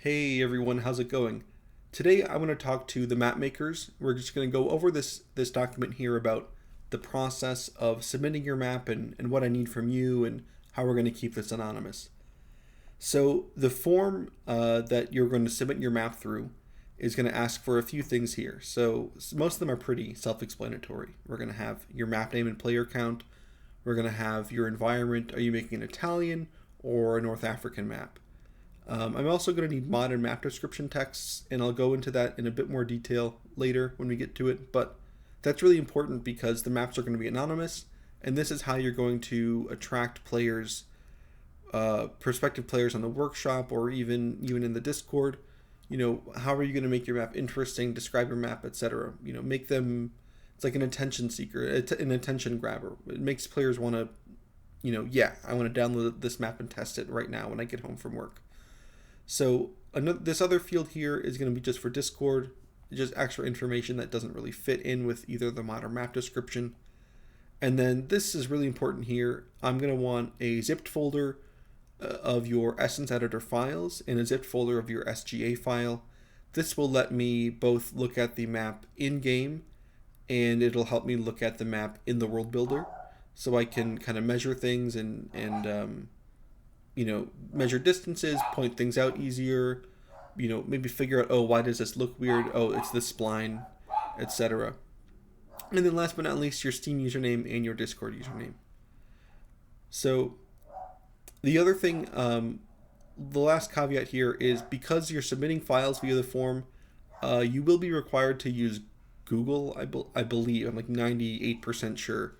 Hey everyone, how's it going? Today I'm going to talk to the map makers. We're just going to go over this document here about the process of submitting your map and what I need from you and how we're going to keep this anonymous. So the form that you're going to submit your map through is going to ask for a few things here. So most of them are pretty self-explanatory. We're going to have your map name and player count. We're going to have your environment. Are you making an Italian or a North African map? I'm also going to need mod and map description texts, and I'll go into that in a bit more detail later when we get to it, but that's really important because the maps are going to be anonymous, and this is how you're going to attract players, prospective players on the workshop or even in the Discord. How are you going to make your map interesting, describe your map, etc. Make them, it's like an attention seeker, an attention grabber. It makes players want to, I want to download this map and test it right now when I get home from work. So this other field here is going to be just for Discord, just extra information that doesn't really fit in with either the mod or map description. And then this is really important here. I'm going to want a zipped folder of your Essence Editor files and a zipped folder of your SGA file. This will let me both look at the map in-game, and it'll help me look at the map in the world builder, so I can kind of measure things and measure distances, point things out easier, maybe figure out, oh, why does this look weird? Oh, it's this spline, etc. And then last but not least, your Steam username and your Discord username. So the other thing, the last caveat here is because you're submitting files via the form, you will be required to use Google, I believe. I'm like 98% sure.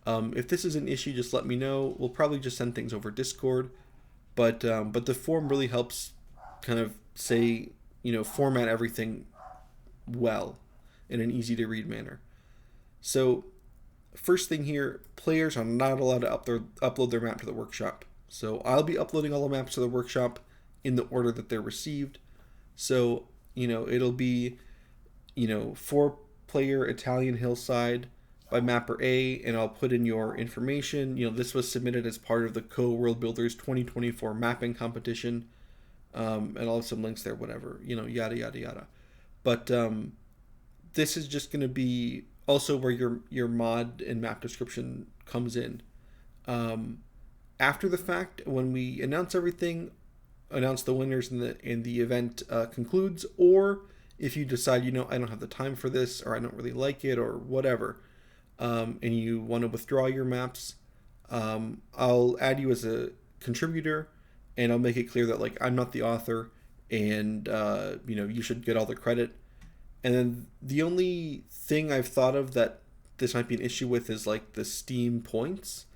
If this is an issue, just let me know. We'll probably just send things over Discord. But the form really helps kind of format everything well in an easy to read manner. So first thing here, players are not allowed to upload their map to the workshop. So I'll be uploading all the maps to the workshop in the order that they're received. So, it'll be, 4-player Italian hillside by mapper A, and I'll put in your information. This was submitted as part of the CoH Worldbuilders 2024 mapping competition, and I'll have some links there, whatever, yada yada yada. But this is just going to be also where your mod and map description comes in. After the fact, when we announce everything, announce the winners and the event concludes, or if you decide I don't have the time for this, or I don't really like it, or whatever. And you want to withdraw your maps, I'll add you as a contributor, and I'll make it clear that I'm not the author, and you should get all the credit. And then the only thing I've thought of that this might be an issue with is the Steam points.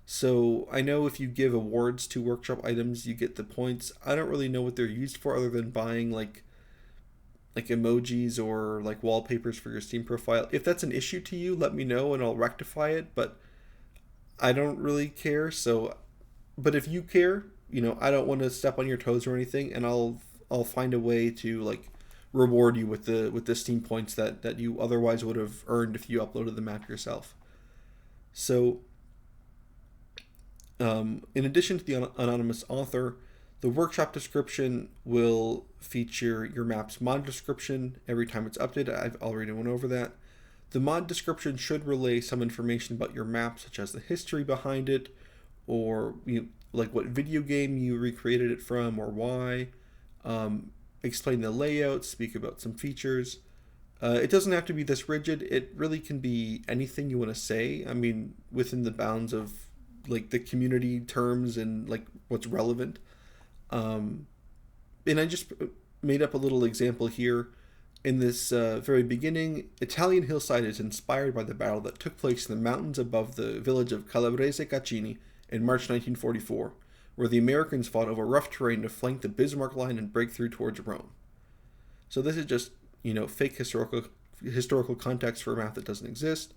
So I know if you give awards to workshop items, you get the points. I don't really know what they're used for other than buying like emojis or wallpapers for your Steam profile. If that's an issue to you, let me know and I'll rectify it, but I don't really care. So, but if you care, I don't want to step on your toes or anything, and I'll find a way to reward you with the Steam points that you otherwise would have earned if you uploaded the map yourself. So, in addition to the anonymous author, the workshop description will feature your map's mod description every time it's updated. I've already went over that. The mod description should relay some information about your map, such as the history behind it, or what video game you recreated it from or why. Explain the layout, speak about some features. It doesn't have to be this rigid. It really can be anything you want to say. I mean, within the bounds of the community terms and what's relevant. And I just made up a little example here. In this very beginning, Italian hillside is inspired by the battle that took place in the mountains above the village of Calabrese Caccini in March 1944, where the Americans fought over rough terrain to flank the Bismarck line and break through towards Rome. So this is just, fake historical context for a map that doesn't exist.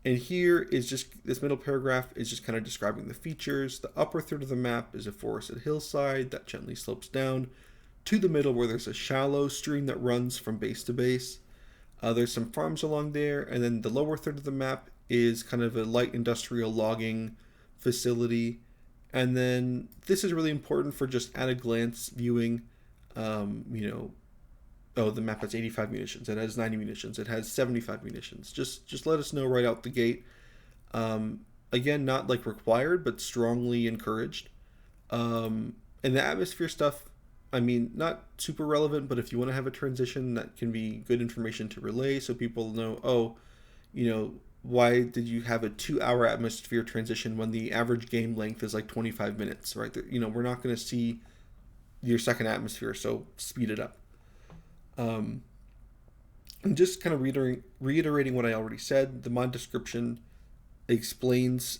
And here is just, this middle paragraph is just kind of describing the features. The upper third of the map is a forested hillside that gently slopes down to the middle where there's a shallow stream that runs from base to base. There's some farms along there, and then the lower third of the map is kind of a light industrial logging facility. And then this is really important for just at a glance viewing. You know, oh, the map has 85 munitions, it has 90 munitions, it has 75 munitions. Just let us know right out the gate. Again, not like required, but strongly encouraged. And the atmosphere stuff, I mean, not super relevant, but if you want to have a transition, that can be good information to relay so people know, oh, you know, why did you have a 2 hour atmosphere transition when the average game length is like 25 minutes, right? You know, we're not going to see your second atmosphere, so speed it up. And just kind of reiterating what I already said, the mod description explains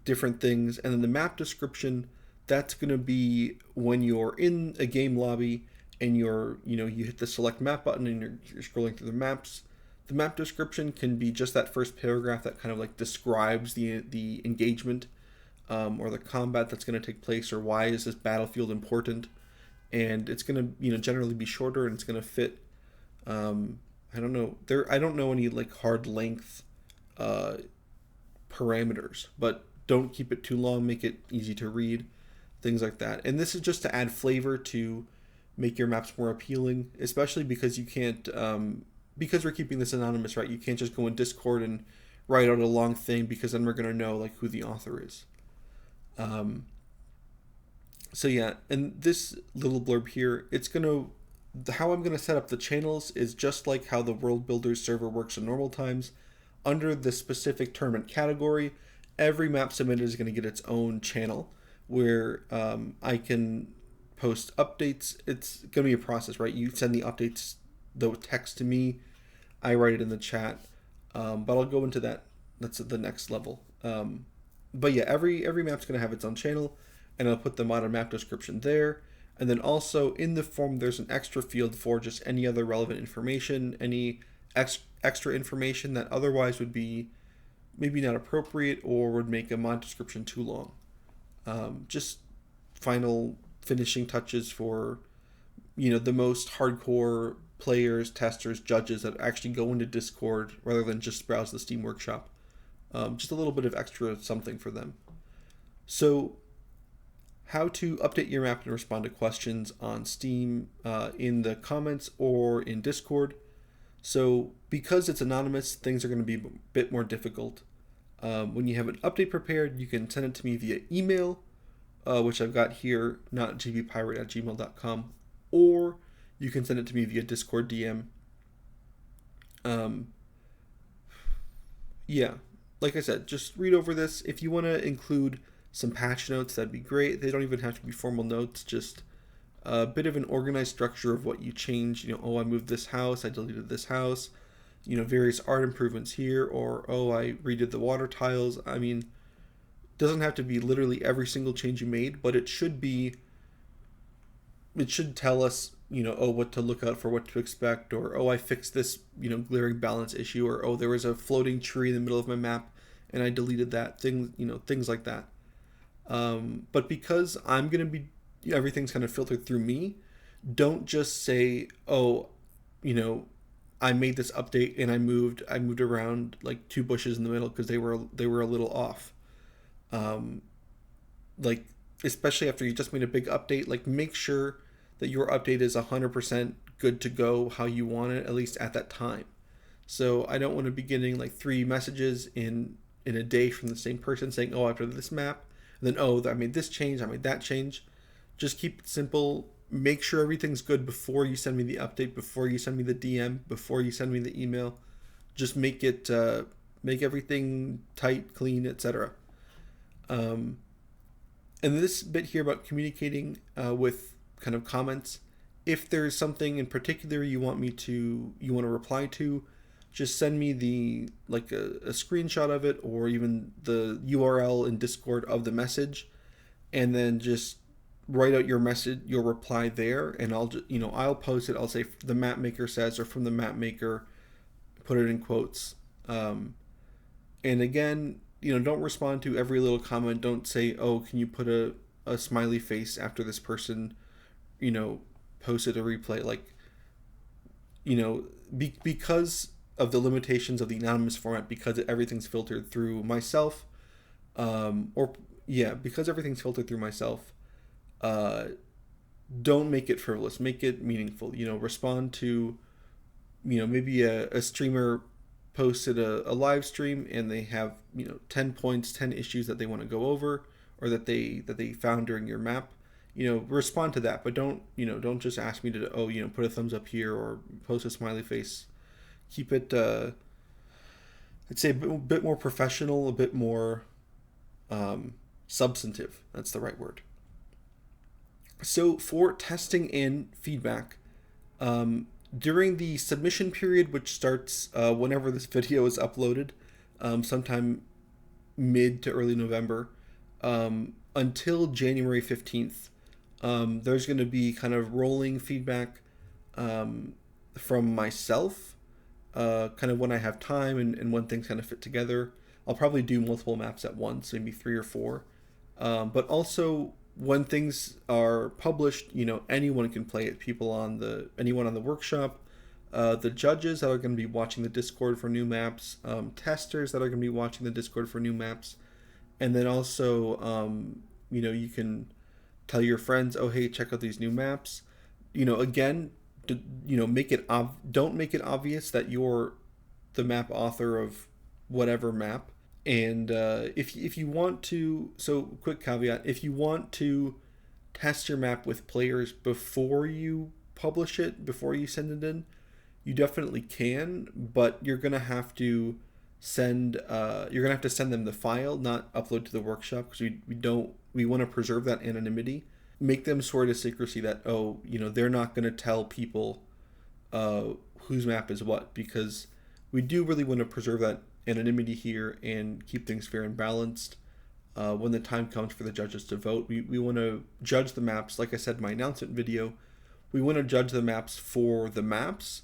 different things, and then the map description, that's going to be when you're in a game lobby and you hit the select map button and you're scrolling through the maps. The map description can be just that first paragraph that kind of like describes the engagement, or the combat that's going to take place, or why is this battlefield important. And it's going to generally be shorter, and it's going to fit. I don't know any like hard length parameters, but don't keep it too long. Make it easy to read, things like that. And this is just to add flavor to make your maps more appealing, especially because you can't. Because we're keeping this anonymous, right? You can't just go in Discord and write out a long thing, because then we're going to know like who the author is. So yeah, and this little blurb here, how I'm going to set up the channels is just like how the Worldbuilders server works in normal times. Under the specific tournament category, every map submitted is going to get its own channel where I can post updates. It's going to be a process, right? You send the updates, the text to me, I write it in the chat, but I'll go into that. That's at the next level. But yeah, every map's going to have its own channel, and I'll put the modern map description there. And then also in the form, there's an extra field for just any other relevant information, any extra information that otherwise would be maybe not appropriate or would make a mod description too long. Just final finishing touches for, the most hardcore players, testers, judges that actually go into Discord rather than just browse the Steam Workshop. Just a little bit of extra something for them. So how to update your map and respond to questions on Steam in the comments or in Discord. So because it's anonymous, things are going to be a bit more difficult. When you have an update prepared, you can send it to me via email, which I've got here, notgbpirate@gmail.com, or you can send it to me via Discord DM. Yeah, like I said, just read over this. If you want to include some patch notes, that'd be great. They don't even have to be formal notes, just a bit of an organized structure of what you changed. I moved this house, I deleted this house, various art improvements here, or, I redid the water tiles. I mean, it doesn't have to be literally every single change you made, but it should tell us, what to look out for, what to expect, or, I fixed this, glaring balance issue, or, there was a floating tree in the middle of my map and I deleted that, things like that. But because I'm going to be, everything's kind of filtered through me, don't just say, I made this update and I moved around like 2 bushes in the middle because they were a little off. Like, especially after you just made a big update, like make sure that your update is 100% good to go how you want it, at least at that time. So I don't want to be getting like 3 messages in a day from the same person saying, after this map, and then, I made this change, I made that change. Just keep it simple. Make sure everything's good before you send me the update, before you send me the DM, before you send me the email. Just make everything tight, clean, etc. And this bit here about communicating with kind of comments, if there's something in particular you want to reply to, just send me a screenshot of it, or even the URL in Discord of the message, and then just write out your reply there, and I'll post it. I'll say the map maker says, or from the map maker, put it in quotes. And again, don't respond to every little comment. Don't say, can you put a smiley face after this person, posted a replay, because of the limitations of the anonymous format, because everything's filtered through myself, because everything's filtered through myself, don't make it frivolous. Make it meaningful. Respond to, maybe a streamer posted a live stream and they have 10 points, 10 issues that they want to go over, or that they found during your map. Respond to that, but don't just ask me to put a thumbs up here or post a smiley face. Keep it I'd say a bit more professional, a bit more substantive. That's the right word. So for testing and feedback, during the submission period, which starts whenever this video is uploaded, sometime mid to early November, until January 15th, there's going to be kind of rolling feedback from myself, kind of when I have time and when things kind of fit together. I'll probably do multiple maps at once, maybe 3 or 4. But also when things are published, anyone can play it. Anyone on the workshop, the judges that are going to be watching the Discord for new maps, testers that are going to be watching the Discord for new maps, and then also, you can tell your friends, oh hey, check out these new maps. Again, don't make it obvious that you're the map author of whatever map. And if you want to, so quick caveat, if you want to test your map with players before you publish it, before you send it in, you definitely can, but you're gonna have to send them the file, not upload to the workshop, because we want to preserve that anonymity. Make them swear to secrecy that they're not going to tell people whose map is what, because we do really want to preserve that anonymity here and keep things fair and balanced. When the time comes for the judges to vote, we want to judge the maps. Like I said in my announcement video, we want to judge the maps for the maps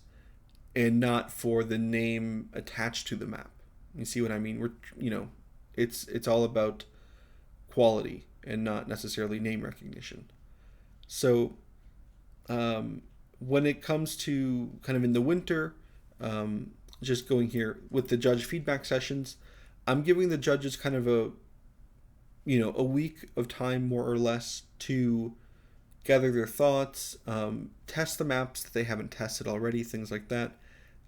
and not for the name attached to the map. You see what I mean? It's all about quality and not necessarily name recognition. So when it comes to kind of in the winter, just going here with the judge feedback sessions, I'm giving the judges kind of a week of time, more or less, to gather their thoughts, test the maps that they haven't tested already, things like that.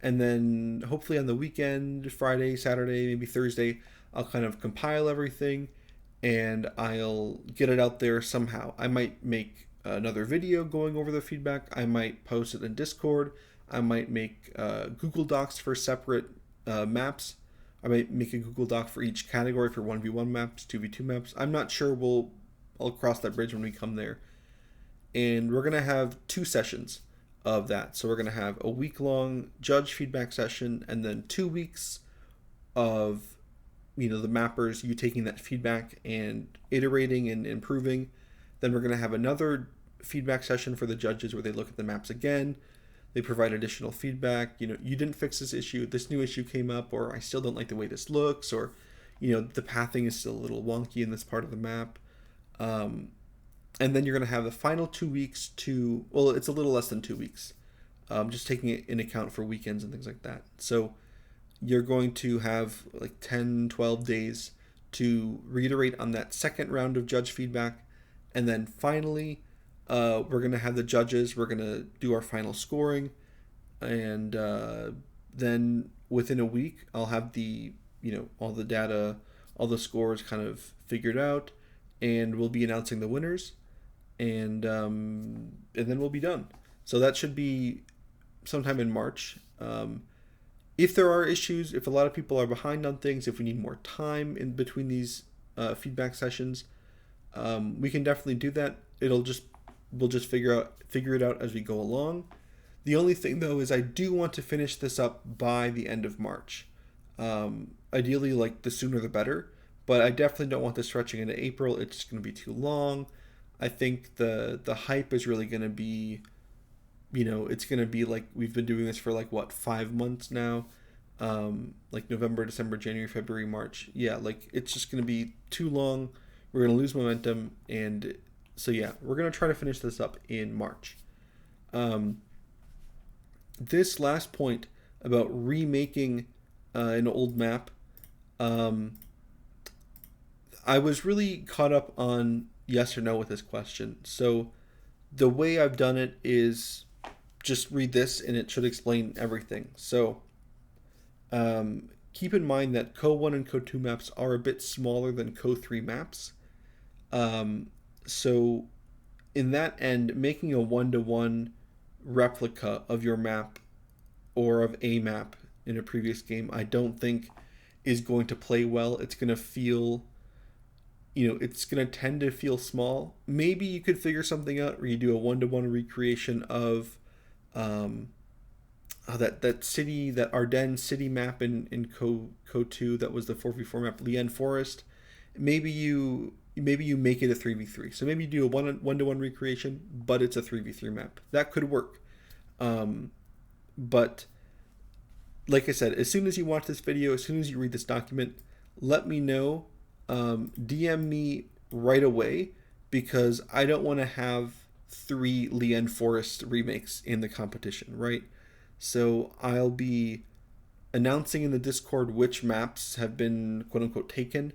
And then hopefully on the weekend, Friday, Saturday, maybe Thursday, I'll kind of compile everything and I'll get it out there somehow. I might make another video going over the feedback. I might post it in Discord. I might make Google Docs for separate maps. I might make a Google Doc for each category for 1v1 maps, 2v2 maps. I'm not sure. I'll cross that bridge when we come there. And we're going to have 2 sessions of that. So we're going to have a week-long judge feedback session and then 2 weeks of the mappers, you taking that feedback and iterating and improving. Then we're going to have another feedback session for the judges where they look at the maps again. They provide additional feedback. You didn't fix this issue. This new issue came up, or I still don't like the way this looks, or the pathing is still a little wonky in this part of the map. And then you're going to have the final 2 weeks it's a little less than 2 weeks, just taking it in account for weekends and things like that. So you're going to have like 10, 12 days to reiterate on that second round of judge feedback. And then finally, we're going to have the judges. We're going to do our final scoring. And then within a week, I'll have all the data, all the scores kind of figured out. And we'll be announcing the winners. And then we'll be done. So that should be sometime in March. If there are issues, if a lot of people are behind on things, if we need more time in between these feedback sessions, we can definitely do that. We'll just figure it out as we go along. The only thing though is I do want to finish this up by the end of March. Ideally, like the sooner the better, but I definitely don't want this stretching into April. It's just going to be too long. I think the hype is really going to be, it's going to be like we've been doing this for 5 months now, like November, December, January, February, March. Yeah, it's just going to be too long. We're going to lose momentum, and so yeah, we're going to try to finish this up in March. This last point about remaking an old map, I was really caught up on yes or no with this question. So the way I've done it is just read this and it should explain everything. So keep in mind that CoH1 and CoH2 maps are a bit smaller than CoH3 maps. So in that end, making a one-to-one replica of your map or of a map in a previous game, I don't think is going to play well. It's going to feel, it's going to tend to feel small. Maybe you could figure something out where you do a one-to-one recreation of that city, that Ardennes city map in CoH2 that was the 4v4 map, Lien Forest. Maybe you make it a 3v3. So maybe you do a one-to-one recreation, but it's a 3v3 map. That could work. But like I said, as soon as you watch this video, as soon as you read this document, let me know. DM me right away, because I don't want to have 3 Lien Forest remakes in the competition, right? So I'll be announcing in the Discord which maps have been quote-unquote taken.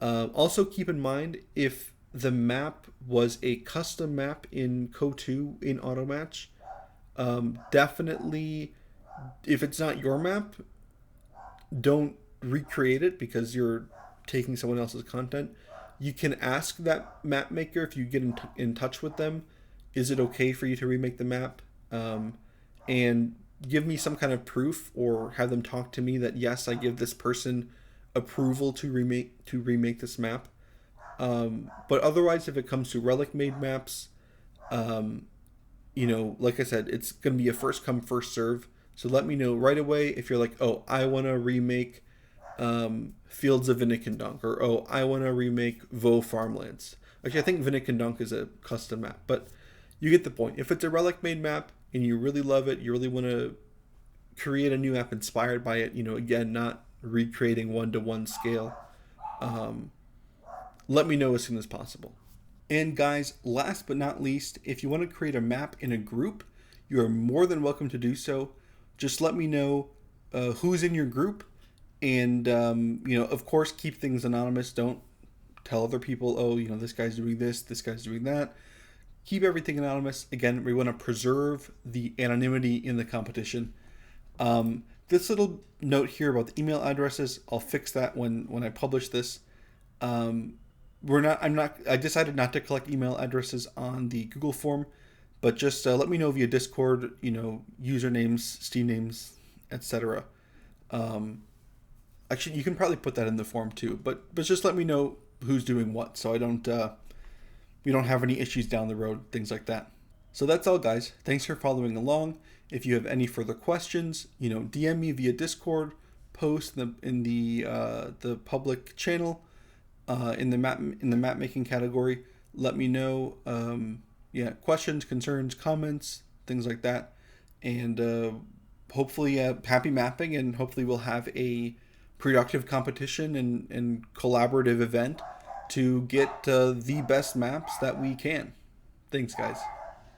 Also keep in mind, if the map was a custom map in CoH2 in Automatch, definitely, if it's not your map, don't recreate it because you're taking someone else's content. You can ask that map maker, if you get in touch with them, is it okay for you to remake the map? And give me some kind of proof, or have them talk to me that yes, I give this person approval to remake this map. But otherwise, if it comes to relic made maps, like I said, it's going to be a first come first serve. So let me know right away if you're like, oh, I want to remake Fields of Vinnikendonk, or oh, I want to remake Vaux Farmlands. Actually, I think Vinnikendonk is a custom map, but you get the point. If it's a relic made map and you really love it, you really want to create a new map inspired by it, again, not recreating one-to-one scale, let me know as soon as possible. And guys, last but not least, if you want to create a map in a group, you are more than welcome to do so. Just let me know who's in your group, and of course, keep things anonymous. Don't tell other people, oh, this guy's doing this guy's doing that. Keep everything anonymous. Again, we want to preserve the anonymity in the competition. This little note here about the email addresses, I'll fix that when I publish this. I decided not to collect email addresses on the Google form, but just let me know via Discord, usernames, Steam names, etc. Actually, you can probably put that in the form too, but just let me know who's doing what, so I don't we don't have any issues down the road, things like that. So that's all, guys. Thanks for following along. If you have any further questions, DM me via Discord, post in the public channel, in the map making category. Let me know, questions, concerns, comments, things like that, and hopefully happy mapping, and hopefully we'll have a productive competition and collaborative event to get the best maps that we can. Thanks, guys.